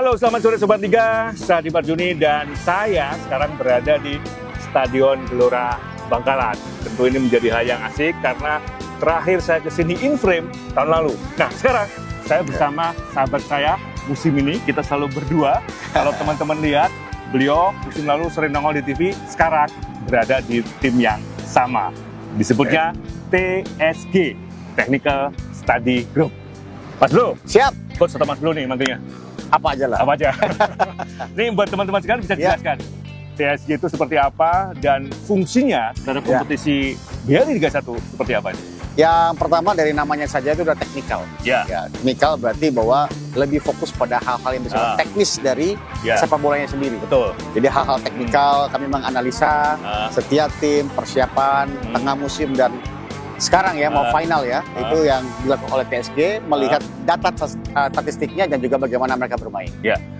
Halo, selamat sore Sobat Liga. Saya Dibar Juni dan saya sekarang berada di Stadion Gelora Bangkalan. Tentu ini menjadi hal yang asik karena terakhir saya kesini in frame tahun lalu. Nah, sekarang saya bersama sahabat saya musim ini, kita selalu berdua. Kalau teman-teman lihat, beliau musim lalu sering nongol di TV, sekarang berada di tim yang sama. Disebutnya TSG, Technical Study Group. Mas Bro, siap. Coach atau Mas Bro nih manggilnya? Apa aja lah. Apa aja. Nih buat teman-teman sekalian bisa dijelaskan TSG itu seperti apa dan fungsinya terhadap kompetisi BRI Liga 1 seperti apa? Yang pertama dari namanya saja itu udah teknikal. Ya, teknikal berarti bahwa lebih fokus pada hal-hal yang bersifat teknis dari sepak bolanya sendiri. Betul. Jadi hal-hal teknikal kami menganalisa setiap tim, persiapan, tengah musim dan sekarang ya mau final ya, itu yang dilakukan oleh TSG, melihat data statistiknya dan juga bagaimana mereka bermain.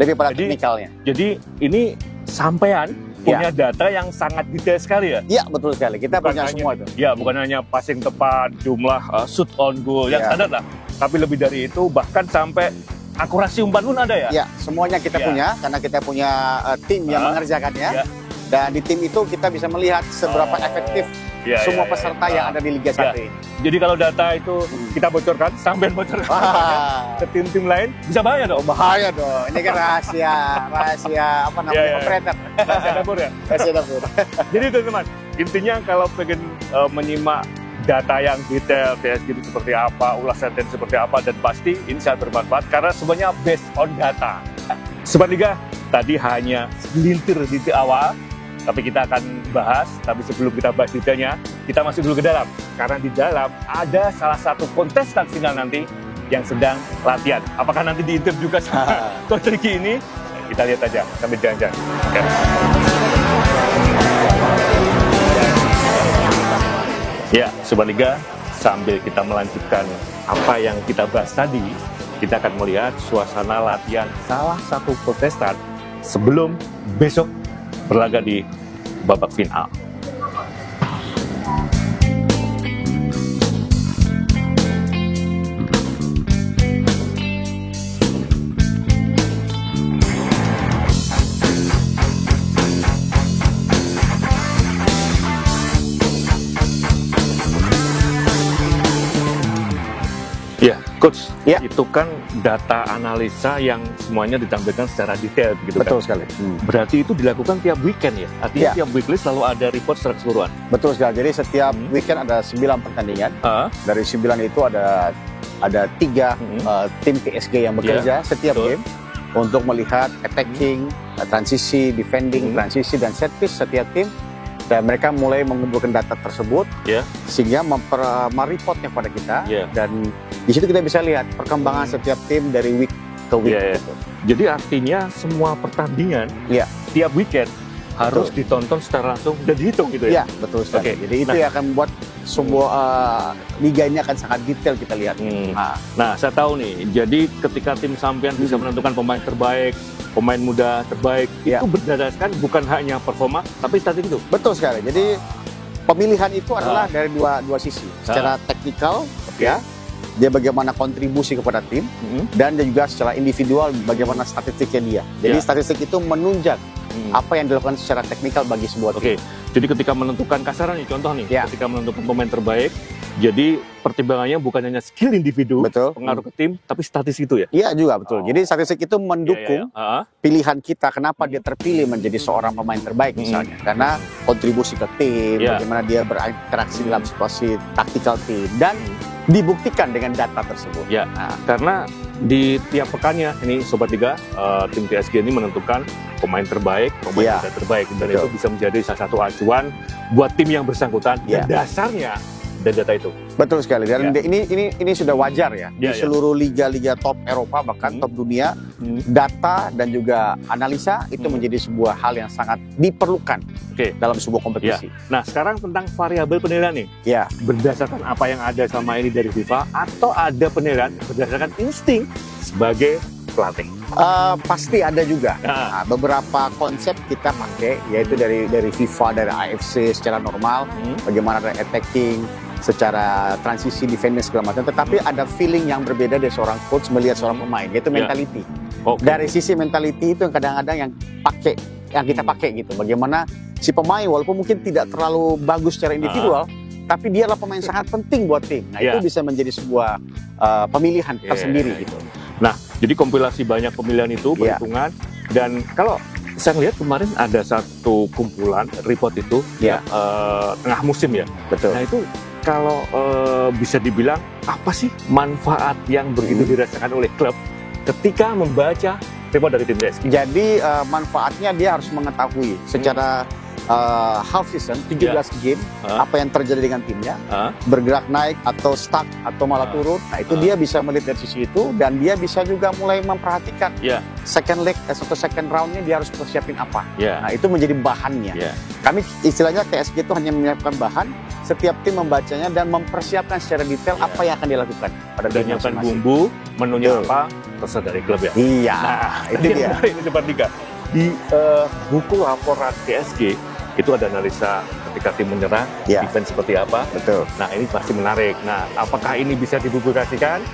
Lebih pada teknikalnya. Jadi ini sampean punya data yang sangat detail sekali ya? Iya, betul sekali. Kita punya semua itu. Ya, bukan hanya passing tepat, jumlah shoot on goal yang standar lah. Tapi lebih dari itu, bahkan sampai akurasi umpan pun ada ya? Iya, semuanya kita punya, karena kita punya tim yang mengerjakannya. Dan di tim itu kita bisa melihat seberapa efektif semua peserta yang ada di Liga 1 ini. Jadi kalau data itu kita bocorkan, sampai bocorkan ke tim-tim lain, bisa bahaya dong? Bahaya dong, ini kan rahasia apa namanya, operator. Rahasia dapur ya? Rahasia dapur. Jadi teman-teman, intinya kalau pengen menyimak data yang detail, TSG itu seperti apa, ulasan seperti apa, dan pasti ini sangat bermanfaat karena semuanya based on data. Sobat Liga, tadi hanya segelintir di awal, tapi kita akan bahas, tapi sebelum kita bahas detailnya, kita masuk dulu ke dalam. Karena di dalam ada salah satu kontestan final nanti yang sedang latihan. Apakah nanti diintip juga sama Coach Ricky ini? Kita lihat aja sambil jalan-jalan. Ya, Sobat Liga, sambil kita melanjutkan apa yang kita bahas tadi, kita akan melihat suasana latihan salah satu kontestan sebelum besok berlaga di babak final. Ya, Coach, itu kan data analisa yang semuanya ditampilkan secara detail begitu. Betul kan? Sekali. Berarti itu dilakukan tiap weekend ya? Artinya tiap weekly selalu ada report secara keseluruhan? Betul sekali. Jadi setiap weekend ada 9 pertandingan. Dari 9 itu ada 3 tim TSG yang bekerja setiap game untuk melihat attacking, transisi, defending, transisi, dan set piece setiap tim. Dan mereka mulai mengumpulkan data tersebut sehingga mereportnya pada kita dan di situ kita bisa lihat perkembangan setiap tim dari week ke week. Jadi artinya semua pertandingan tiap weekend harus ditonton secara langsung dan dihitung gitu ya? Iya, betul sekali. Jadi itu yang akan membuat semua liga ini akan sangat detail kita lihat. Nah, saya tahu nih, jadi ketika tim sampean bisa menentukan pemain terbaik, pemain muda terbaik, itu berdasarkan bukan hanya performa, tapi statistik itu? Betul sekali. Jadi pemilihan itu adalah dari dua sisi. Secara teknikal, dia bagaimana kontribusi kepada tim, dan juga secara individual bagaimana statistiknya dia. Jadi statistik itu menunjang apa yang dilakukan secara teknikal bagi sebuah tim. Jadi ketika menentukan kasaran nih, contoh nih, ketika menentukan pemain terbaik, jadi pertimbangannya bukan hanya skill individu, pengaruh ke tim, tapi statistik itu ya? Iya juga, betul. Jadi statistik itu mendukung pilihan kita, kenapa dia terpilih menjadi seorang pemain terbaik misalnya. Karena kontribusi ke tim, bagaimana dia berinteraksi dalam situasi taktikal tim, dan dibuktikan dengan data tersebut. Karena di tiap pekannya, ini Sobat Liga, tim TSG ini menentukan pemain terbaik, pemain muda terbaik, dan itu bisa menjadi salah satu acuan buat tim yang bersangkutan, dan dasarnya dan data itu. Betul sekali. Dan ini sudah wajar ya di seluruh liga-liga top Eropa bahkan top dunia, data dan juga analisa itu menjadi sebuah hal yang sangat diperlukan dalam sebuah kompetisi. Nah, sekarang tentang variabel penilaian nih. Berdasarkan apa yang ada selama ini dari FIFA atau ada penilaian berdasarkan insting sebagai pelatih? Pasti ada juga. Beberapa konsep kita pakai, yaitu dari FIFA, dari AFC secara normal, bagaimana ada attacking, secara transisi, defense segala macam. Tetapi ada feeling yang berbeda dari seorang coach melihat seorang pemain, yaitu mentality. Dari sisi mentality itu yang kadang-kadang yang kita pakai gitu. Bagaimana si pemain walaupun mungkin tidak terlalu bagus secara individual, tapi dia adalah pemain sangat penting buat tim. Nah, itu bisa menjadi sebuah pemilihan tersendiri gitu. Nah, jadi kompilasi banyak pemilihan itu, perhitungan, dan kalau saya lihat kemarin ada satu kumpulan report itu tengah musim ya. Betul. Nah, itu kalau bisa dibilang apa sih manfaat yang begitu dirasakan oleh klub ketika membaca report dari tim PSG? Jadi manfaatnya dia harus mengetahui secara half season 17 game apa yang terjadi dengan timnya, bergerak naik atau stuck atau malah turun. Nah, itu dia bisa melihat dari sisi itu, dan dia bisa juga mulai memperhatikan second leg atau second roundnya dia harus persiapin apa. Nah, itu menjadi bahannya. Kami istilahnya TSG itu hanya menyiapkan bahan, setiap tim membacanya dan mempersiapkan secara detail apa yang akan dilakukan pada dan menyiapkan bumbu, menunya apa, terserah dari klub ya. Iya. Nah, itu dia. Ini cepat tiga. Di buku laporan PSG itu ada analisa ketika tim menyerang, defense seperti apa. Betul. Nah, ini pasti menarik. Nah, apakah ini bisa dipublikasikan?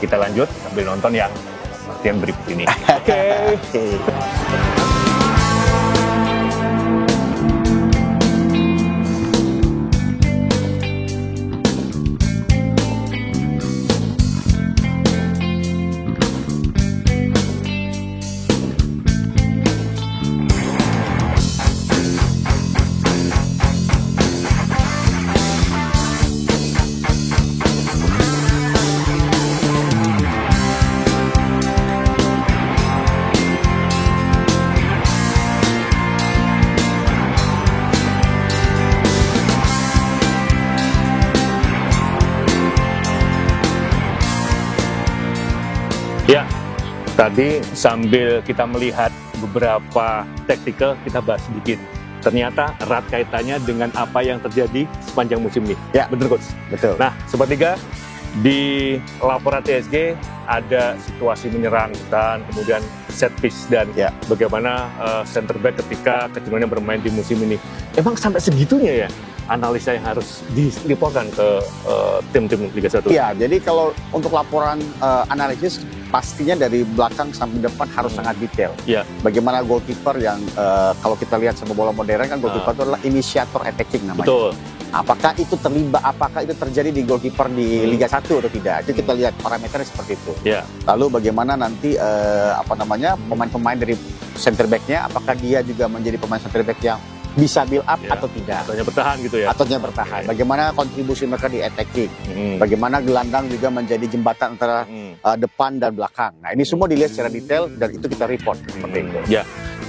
Kita lanjut sambil nonton yang berikut ini. Oke. Ya, tadi sambil kita melihat beberapa taktikal, kita bahas sedikit. Ternyata erat kaitannya dengan apa yang terjadi sepanjang musim ini. Ya, benar, Coach? Betul. Nah, Sobat Tiga, di laporan TSG ada situasi menyerang dan kemudian set piece dan bagaimana center back ketika kecenderungannya bermain di musim ini. Emang sampai segitunya ya analisa yang harus diliporkan ke tim-tim Liga 1? Iya, jadi kalau untuk laporan analisis pastinya dari belakang sampai depan harus sangat detail. Bagaimana goalkeeper yang kalau kita lihat sepak bola modern kan goalkeeper itu adalah inisiator attacking namanya. Betul. Apakah itu terlibat, apakah itu terjadi di goalkeeper di Liga 1 atau tidak? Itu kita lihat parameternya seperti itu. Lalu bagaimana nanti pemain-pemain dari center back-nya, apakah dia juga menjadi pemain center back yang bisa build up atau tidak? Ataunya bertahan gitu ya? Ataunya bertahan. Bagaimana kontribusi mereka di attacking? Bagaimana gelandang juga menjadi jembatan antara depan dan belakang? Nah, ini semua dilihat secara detail dan itu kita report seperti itu. Ya,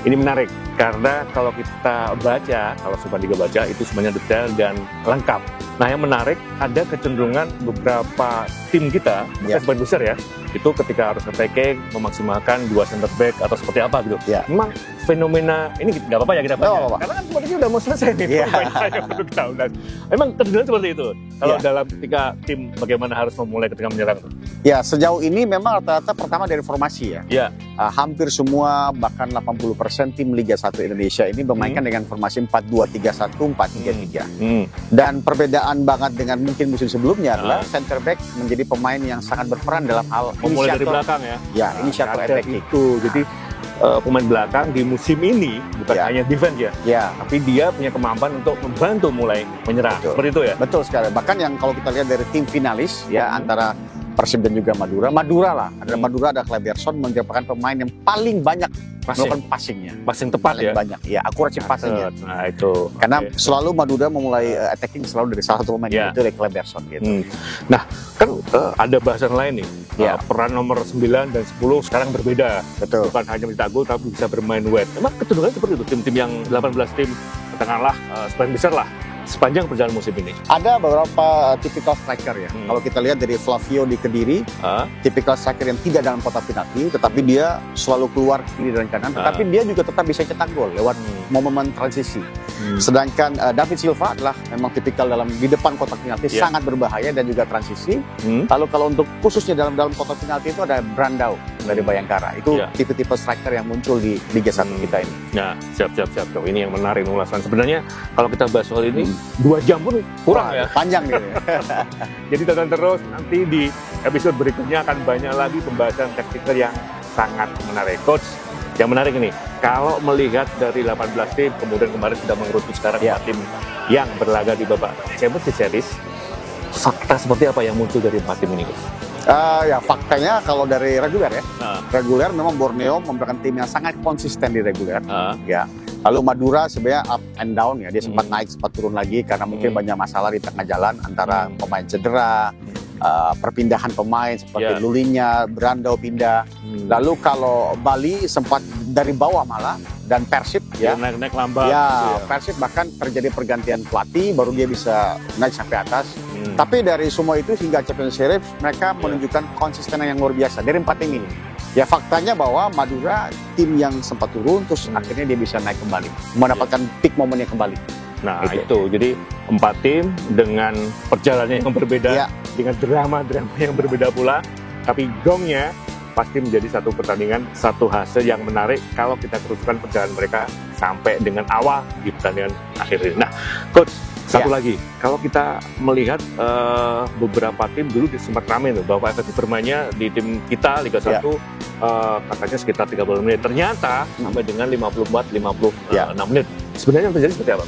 ini menarik karena kalau kita baca, kalau Sobat Liga baca itu semuanya detail dan lengkap. Nah, yang menarik ada kecenderungan beberapa tim kita, sebagian besar ya, itu ketika harus attacking memaksimalkan dua center back atau seperti apa gitu. Memang fenomena ini nggak apa-apa ya kita baca, karena kan sebenarnya udah mau selesai nih untuk tahun. Memang kecenderungan seperti itu. Kalau dalam ketika tim bagaimana harus memulai ketika menyerang? Ya, sejauh ini memang rata-rata pertama dari formasi ya. Hampir semua bahkan 80% tim Liga 1 Indonesia ini bermainkan dengan formasi 4-2-3-1, 4-3-3. Dan perbedaan banget dengan mungkin musim sebelumnya adalah center back menjadi pemain yang sangat berperan dalam hal memulai dari belakang ya. Ya, inisiator attacking itu. Jadi pemain belakang di musim ini bukan hanya defense ya, tapi dia punya kemampuan untuk membantu mulai menyerang. Seperti itu ya. Betul sekali. Bahkan yang kalau kita lihat dari tim finalis antara Persib dan juga Madura ada Kleberson merupakan pemain yang paling banyak melakukan passingnya. Passing tepat paling banyak. Ya, akurasi passingnya. Nah, itu. Karena selalu Madura memulai attacking selalu dari salah satu pemain itu dari Kleberson gitu. Nah, kan ada bahasan lain nih. Peran nomor 9 dan 10 sekarang berbeda. Betul. Bukan hanya mencetak gol tapi bisa bermain wide. Emang kecenderungan seperti itu tim-tim yang 18 tim katakanlah sebagian besar lah sepanjang perjalanan musim ini. Ada beberapa tipikal striker ya. Kalau kita lihat dari Flavio di Kediri, tipikal striker yang tidak dalam kotak penalti, tetapi dia selalu keluar kiri dan kanan, tetapi dia juga tetap bisa cetak gol lewat momen transisi. Sedangkan David Silva adalah memang tipikal di depan kotak penalti, sangat berbahaya dan juga transisi. Lalu kalau untuk khususnya dalam kotak penalti itu ada Brandao dari Bayangkara. Itu tipe-tipe striker yang muncul di Liga 1 kita ini. Nah, siap. Ini yang menarik ulasan. Sebenarnya kalau kita bahas soal ini 2 jam pun kurang ya. Panjang gitu ya. Jadi tonton terus, nanti di episode berikutnya akan banyak lagi pembahasan taktikal yang sangat menarik. Coach, yang menarik ini, kalau melihat dari 18 tim, kemudian kemarin sudah mengerucut sekarang 4 tim yang berlaga di babak Championship Series, fakta seperti apa yang muncul dari 4 tim ini? Ya faktanya kalau dari reguler ya, reguler memang Borneo memberikan tim yang sangat konsisten di reguler. Ya. Lalu Madura sebenarnya up and down ya, dia sempat naik sempat turun lagi karena mungkin banyak masalah di tengah jalan antara pemain cedera, perpindahan pemain seperti Lulinya, Brando pindah. Lalu kalau Bali sempat dari bawah malah, dan Persib naik lambat. Persib bahkan terjadi pergantian pelatih baru dia bisa naik sampai atas. Tapi dari semua itu hingga Champions Series mereka menunjukkan konsistenan yang luar biasa dari 4 tim ini. Ya faktanya bahwa Madura tim yang sempat turun terus akhirnya dia bisa naik kembali, mendapatkan peak momennya kembali. Nah itu, jadi 4 tim dengan perjalanan yang berbeda, dengan drama-drama yang berbeda pula, tapi gongnya pasti menjadi satu pertandingan, satu hasil yang menarik kalau kita teruskan perjalanan mereka sampai dengan awal di pertandingan akhir ini. Nah, Coach, satu lagi, kalau kita melihat beberapa tim dulu sempat ramai tuh bahwa efektif bermainnya di tim kita Liga 1 katanya sekitar 30 menit. Ternyata sampai dengan 54-56 menit. Sebenarnya yang terjadi seperti apa?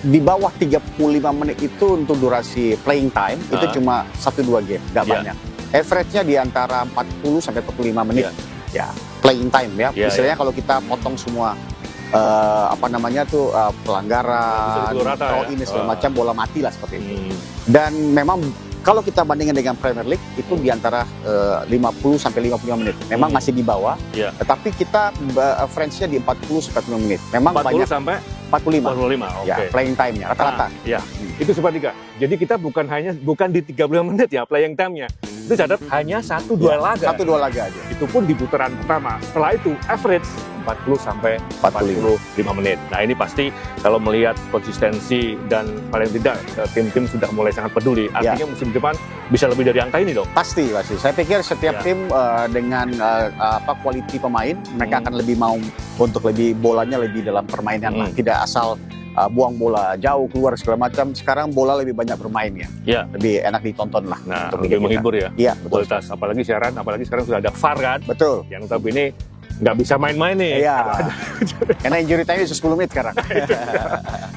Di bawah 35 menit itu untuk durasi playing time itu cuma 1-2 game, nggak banyak. Average-nya di antara 40 sampai 45 menit. Playing time ya. Istilahnya kalau kita potong semua pelanggaran, ini segala macam, bola mati lah seperti itu. Dan memang kalau kita bandingkan dengan Premier League itu di antara 50 sampai 55 menit. Memang masih di bawah. Tetapi kita average-nya di 40 sampai 45 menit. Memang 40 banyak sampai 45. Playing time-nya rata-rata. Itu Super 3. Jadi kita bukan di 35 menit ya playing time-nya. Itu catat hanya 1-2 laga. 1-2 laga aja. Itu pun di putaran pertama. Setelah itu average 40 sampai 45 menit. Nah ini pasti kalau melihat konsistensi dan paling tidak tim-tim sudah mulai sangat peduli. Artinya musim depan bisa lebih dari angka ini dong. Pasti. Saya pikir setiap tim dengan quality pemain, mereka akan lebih mau untuk lebih bolanya lebih dalam permainan lah. Tidak asal buang bola jauh keluar segala macam. Sekarang bola lebih banyak bermain ya. Lebih enak ditonton lah. Nah, lebih menghibur ya. Iya, kualitas. Apalagi siaran, apalagi sekarang sudah ada VAR kan. Betul. Yang notabene nggak bisa main-main nih. Karena injury time 10 menit sekarang.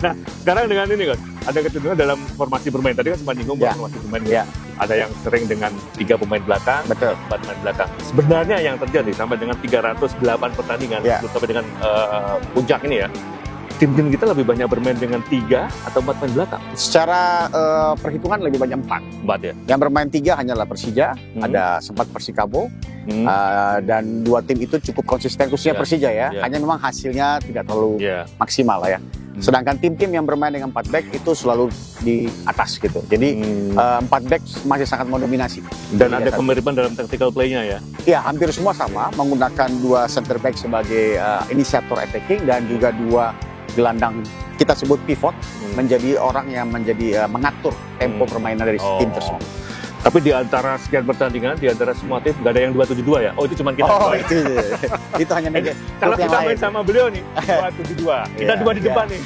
Nah, sekarang dengan ini kan, ada kecenderungan dalam formasi bermain. Tadi kan sempat nyinggung formasi bermain. Ada yang sering dengan 3 pemain belakang, 4 pemain belakang. Sebenarnya yang terjadi sampai dengan 308 pertandingan, sampai dengan puncak ini ya, tim-tim kita lebih banyak bermain dengan 3 atau 4 pemain belakang? Secara perhitungan lebih banyak 4 ya? Yang bermain 3 hanyalah Persija, ada sempat Persikabo, dan 2 tim itu cukup konsisten, khususnya Persija ya. Hanya memang hasilnya tidak terlalu maksimal lah ya. Sedangkan tim-tim yang bermain dengan 4 back itu selalu di atas gitu. Jadi 4 back masih sangat mendominasi. Dan ada kemiripan dalam tactical play-nya ya? Ya, hampir semua sama, menggunakan 2 center back sebagai inisiator attacking dan juga 2 gelandang kita sebut pivot, menjadi orang yang menjadi mengatur tempo permainan dari tim tersebut. Tapi di antara sekian pertandingan, di antara semua tim nggak ada yang 272 ya? Oh itu cuma kita. Itu hanya kalau kita main sama beliau nih 272, kita 2 di depan nih.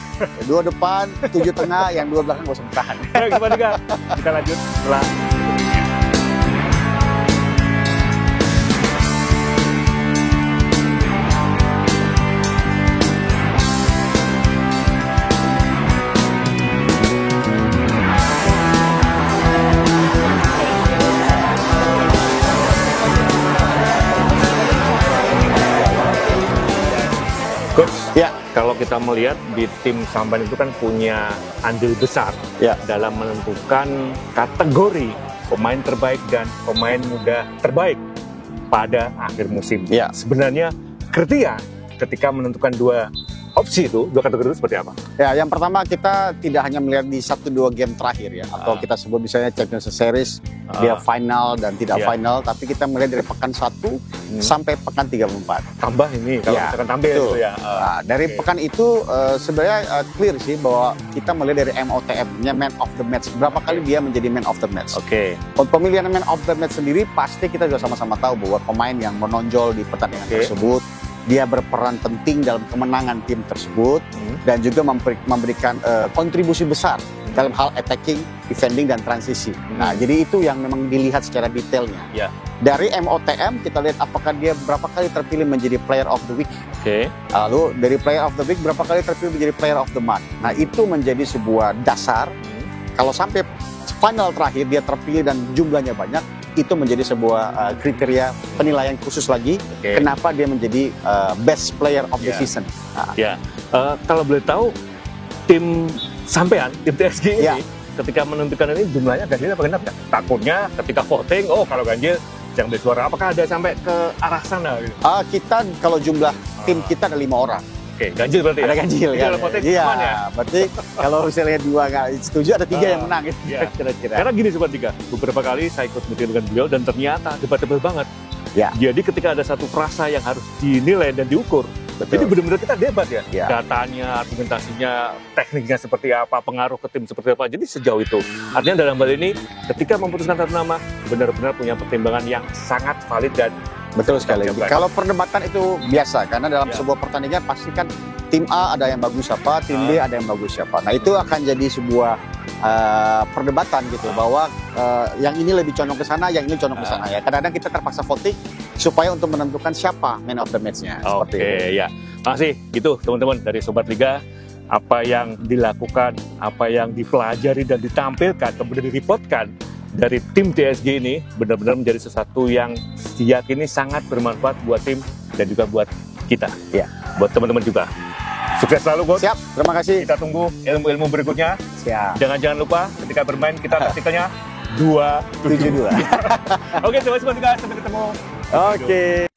2 depan, 7 tengah, yang 2 belakang nggak usah bertahan. Gimana Kak? Kita lanjut setelah. Kalau kita melihat di tim Samban itu kan punya andil besar dalam menentukan kategori pemain terbaik dan pemain muda terbaik pada akhir musim. Sebenarnya kriteria ketika menentukan 2 opsi itu, 2 kategori itu seperti apa? Ya, yang pertama kita tidak hanya melihat di 1-2 game terakhir ya, atau kita sebut misalnya Champions Series, dia final dan tidak final, tapi kita melihat dari pekan 1 sampai pekan 34. Tambah ini kalau misalkan tampil itu ya. Dari pekan itu sebenarnya clear sih bahwa kita melihat dari MOTM-nya Man of the Match. Berapa kali dia menjadi Man of the Match. Pemilihan Man of the Match sendiri pasti kita juga sama-sama tahu bahwa pemain yang menonjol di pertandingan tersebut, dia berperan penting dalam kemenangan tim tersebut dan juga memberikan kontribusi besar dalam hal attacking, defending, dan transisi. Nah, jadi itu yang memang dilihat secara detailnya. Dari MOTM kita lihat apakah dia berapa kali terpilih menjadi Player of the Week. Oke. Lalu dari Player of the Week berapa kali terpilih menjadi Player of the Month. Nah itu menjadi sebuah dasar. Kalau sampai final terakhir dia terpilih dan jumlahnya banyak, itu menjadi sebuah kriteria penilaian khusus lagi. Kenapa dia menjadi Best Player of the Season. Kalau boleh tahu tim sampean, tim TSG ini ketika menentukan ini jumlahnya ganjil apa genap? Takutnya ketika voting, kalau ganjil yang bersuara, apakah ada sampai ke arah sana? Gitu? Kita kalau jumlah tim kita ada 5 orang. Oke, ganjil berarti ada ganjil ya. Iya, berarti kalau misalnya 2 nggak setuju ada 3 yang menang gitu. Kira-kira. Karena gini Sobat Liga, beberapa kali saya ikut meeting dengan beliau dan ternyata debatable banget. Jadi ketika ada satu frasa yang harus dinilai dan diukur, jadi benar-benar kita debat ya. Datanya, argumentasinya, tekniknya seperti apa, pengaruh ke tim seperti apa. Jadi sejauh itu. Artinya dalam hal ini, ketika memutuskan satu nama, benar-benar punya pertimbangan yang sangat valid dan betul sekali. Kalau perdebatan itu biasa, karena dalam sebuah pertandingan pasti kan tim A ada yang bagus siapa, tim B ada yang bagus siapa. Nah itu akan jadi sebuah perdebatan gitu, bahwa yang ini lebih condong ke sana, yang ini condong ke sana ya. Kadang-kadang kita terpaksa voting supaya untuk menentukan siapa man of the match-nya. Oke, ya. Makasih gitu teman-teman dari Sobat Liga. Apa yang dilakukan, apa yang dipelajari dan ditampilkan, kemudian direportkan dari tim TSG ini benar-benar menjadi sesuatu yang diyakini sangat bermanfaat buat tim dan juga buat kita. Buat teman-teman juga. Sukses selalu, Bos. Siap, terima kasih. Kita tunggu ilmu-ilmu berikutnya. Siap. Jangan lupa ketika bermain kita taktikalnya 2-7-2. Oke, Sobat Liga, sampai ketemu. Oke.